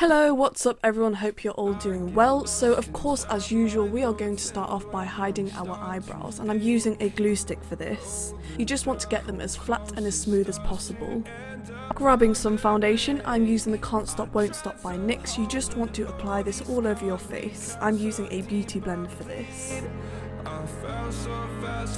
Hello, what's up everyone, hope you're all doing well. So of course, as usual, we are going to start off by hiding our eyebrows, and I'm using a glue stick for this. You just want to get them as flat and as smooth as possible. Grabbing some foundation, I'm using the Can't Stop Won't Stop by NYX. You just want to apply this all over your face. I'm using a beauty blender for this.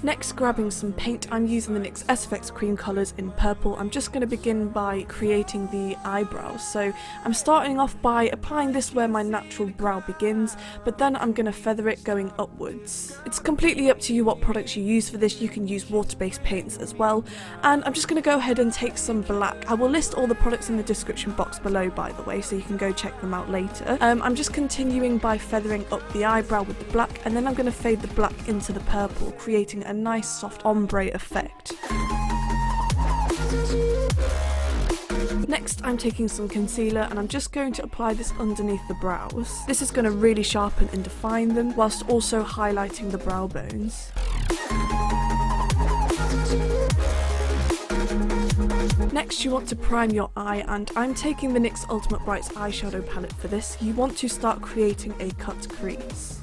Next, grabbing some paint, I'm using the NYX SFX cream colours in purple. I'm just going to begin by creating the eyebrows. So I'm starting off by applying this where my natural brow begins, but then I'm going to feather it going upwards. It's completely up to you what products you use for this. You can use water-based paints as well. And I'm just going to go ahead and take some black. I will list all the products in the description box below, by the way, so you can go check them out later. I'm just continuing by feathering up the eyebrow with the black, and then I'm going to fade the black into the purple, creating a nice soft ombre effect. Next, I'm taking some concealer and I'm just going to apply this underneath the brows. This is going to really sharpen and define them, whilst also highlighting the brow bones. Next, you want to prime your eye, and I'm taking the NYX Ultimate Brights eyeshadow palette for this. You want to start creating a cut crease.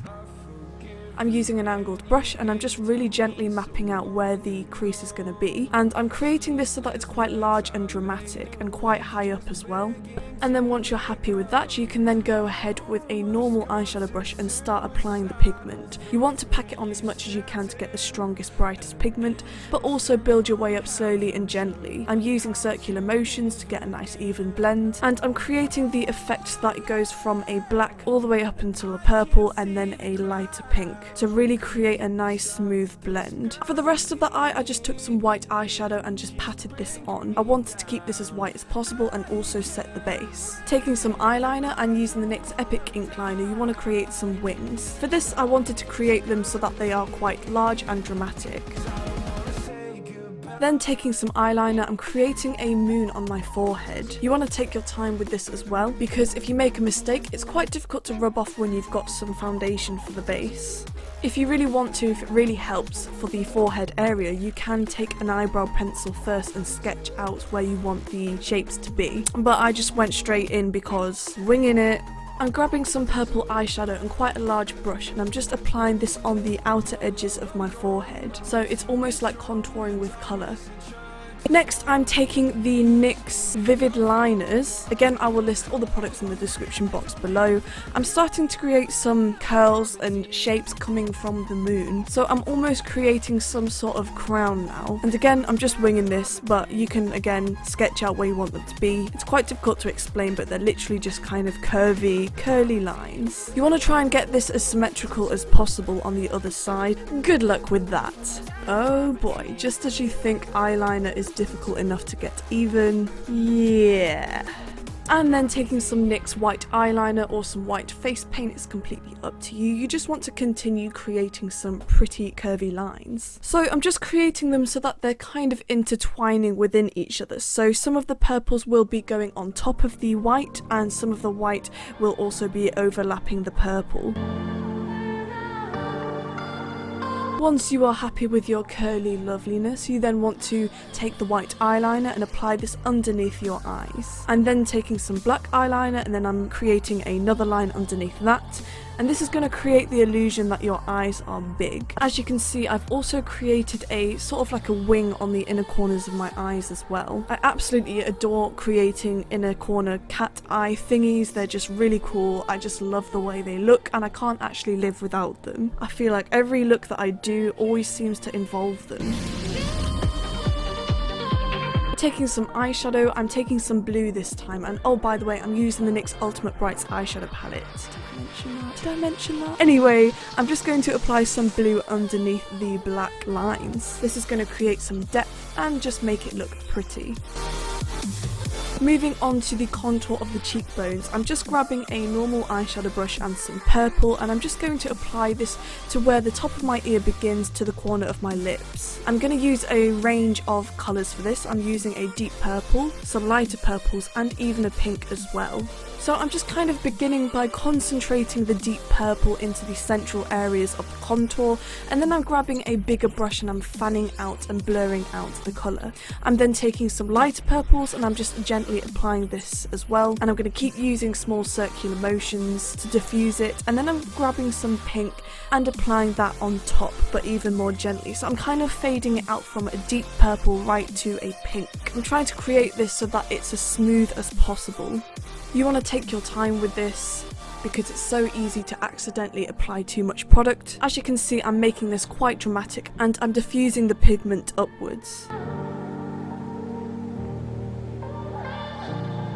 I'm using an angled brush and I'm just really gently mapping out where the crease is going to be, and I'm creating this so that it's quite large and dramatic and quite high up as well. And then once you're happy with that, you can then go ahead with a normal eyeshadow brush and start applying the pigment. You want to pack it on as much as you can to get the strongest, brightest pigment, but also build your way up slowly and gently. I'm using circular motions to get a nice even blend, and I'm creating the effect that it goes from a black all the way up until a purple and then a lighter pink, to really create a nice smooth blend. For the rest of the eye, I just took some white eyeshadow and just patted this on. I wanted to keep this as white as possible and also set the base. Taking some eyeliner, I'm using the NYX Epic ink liner. You want to create some wings. For this, I wanted to create them so that they are quite large and dramatic. Then taking some eyeliner, I'm creating a moon on my forehead. You want to take your time with this as well, because if you make a mistake, it's quite difficult to rub off when you've got some foundation for the base. If you really want to, if it really helps for the forehead area, you can take an eyebrow pencil first and sketch out where you want the shapes to be. But I just went straight in because winging it. I'm grabbing some purple eyeshadow and quite a large brush, and I'm just applying this on the outer edges of my forehead. So it's almost like contouring with colour. Next, I'm taking the NYX Vivid Liners. Again, I will list all the products in the description box below. I'm starting to create some curls and shapes coming from the moon. So I'm almost creating some sort of crown now. And again, I'm just winging this, but you can again sketch out where you want them to be. It's quite difficult to explain, but they're literally just kind of curvy, curly lines. You want to try and get this as symmetrical as possible on the other side. Good luck with that. Oh boy, just as you think eyeliner is difficult enough to get even, yeah. And then taking some NYX white eyeliner or some white face paint, is completely up to you. You just want to continue creating some pretty curvy lines. So I'm just creating them so that they're kind of intertwining within each other. So some of the purples will be going on top of the white, and some of the white will also be overlapping the purple. Once you are happy with your curly loveliness, you then want to take the white eyeliner and apply this underneath your eyes. I'm then taking some black eyeliner and then I'm creating another line underneath that. And this is going to create the illusion that your eyes are big. As you can see, I've also created a sort of like a wing on the inner corners of my eyes as well. I absolutely adore creating inner corner cat eye thingies. They're just really cool. I just love the way they look and I can't actually live without them. I feel like every look that I do always seems to involve them. Taking some eyeshadow, I'm taking some blue this time, and oh by the way, I'm using the NYX Ultimate Brights eyeshadow palette. Did I mention that? Anyway, I'm just going to apply some blue underneath the black lines. This is going to create some depth and just make it look pretty. Moving on to the contour of the cheekbones, I'm just grabbing a normal eyeshadow brush and some purple, and I'm just going to apply this to where the top of my ear begins to the corner of my lips. I'm going to use a range of colours for this. I'm using a deep purple, some lighter purples, and even a pink as well. So I'm just kind of beginning by concentrating the deep purple into the central areas of the contour, and then I'm grabbing a bigger brush and I'm fanning out and blurring out the colour. I'm then taking some lighter purples and I'm just gently gently applying this as well, and I'm going to keep using small circular motions to diffuse it, and then I'm grabbing some pink and applying that on top, but even more gently. So I'm kind of fading it out from a deep purple right to a pink. I'm trying to create this so that it's as smooth as possible. You want to take your time with this because it's so easy to accidentally apply too much product. As you can see, I'm making this quite dramatic and I'm diffusing the pigment upwards.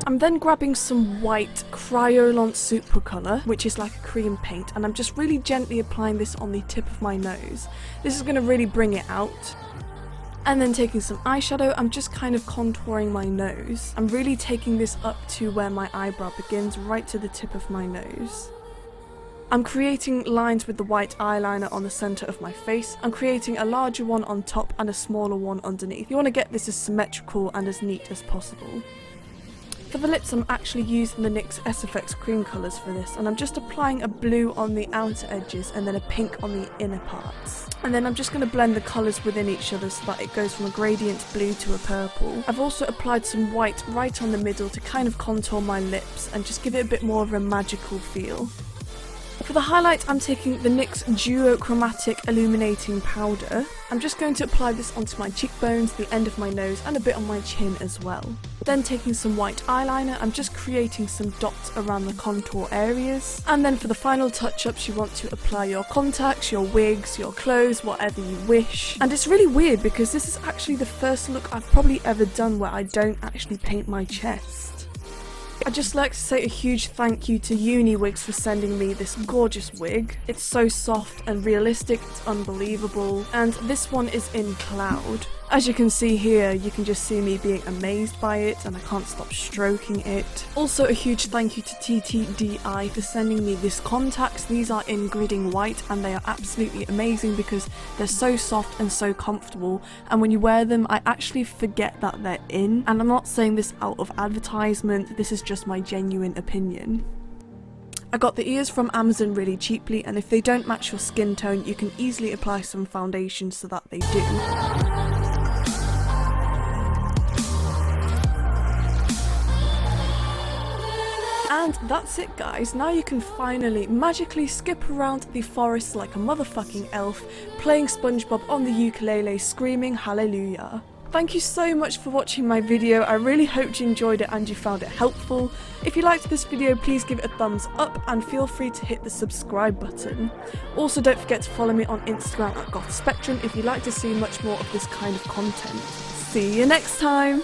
I'm then grabbing some white Crayolant Super Colour, which is like a cream paint, and I'm just really gently applying this on the tip of my nose. This is going to really bring it out. And then taking some eyeshadow, I'm just kind of contouring my nose. I'm really taking this up to where my eyebrow begins, right to the tip of my nose. I'm creating lines with the white eyeliner on the centre of my face. I'm creating a larger one on top and a smaller one underneath. You want to get this as symmetrical and as neat as possible. For the lips, I'm actually using the NYX SFX cream colours for this, and I'm just applying a blue on the outer edges and then a pink on the inner parts. And then I'm just going to blend the colours within each other so that it goes from a gradient blue to a purple. I've also applied some white right on the middle to kind of contour my lips and just give it a bit more of a magical feel. For the highlight, I'm taking the NYX Duochromatic Illuminating Powder. I'm just going to apply this onto my cheekbones, the end of my nose, and a bit on my chin as well. Then taking some white eyeliner, I'm just creating some dots around the contour areas. And then for the final touch-ups, you want to apply your contacts, your wigs, your clothes, whatever you wish. And it's really weird because this is actually the first look I've probably ever done where I don't actually paint my chest. I'd just like to say a huge thank you to Uni Wigs for sending me this gorgeous wig. It's so soft and realistic, it's unbelievable, and this one is in Cloud. As you can see here, you can just see me being amazed by it and I can't stop stroking it. Also a huge thank you to TTDI for sending me these contacts. These are in gridding white and they are absolutely amazing because they're so soft and so comfortable, and when you wear them I actually forget that they're in, and I'm not saying this out of advertisement, this is just my genuine opinion. I got the ears from Amazon really cheaply, and if they don't match your skin tone you can easily apply some foundation so that they do. And that's it guys, now you can finally magically skip around the forest like a motherfucking elf, playing SpongeBob on the ukulele screaming hallelujah. Thank you so much for watching my video, I really hope you enjoyed it and you found it helpful. If you liked this video please give it a thumbs up and feel free to hit the subscribe button. Also don't forget to follow me on Instagram at gothspectrum if you'd like to see much more of this kind of content. See you next time!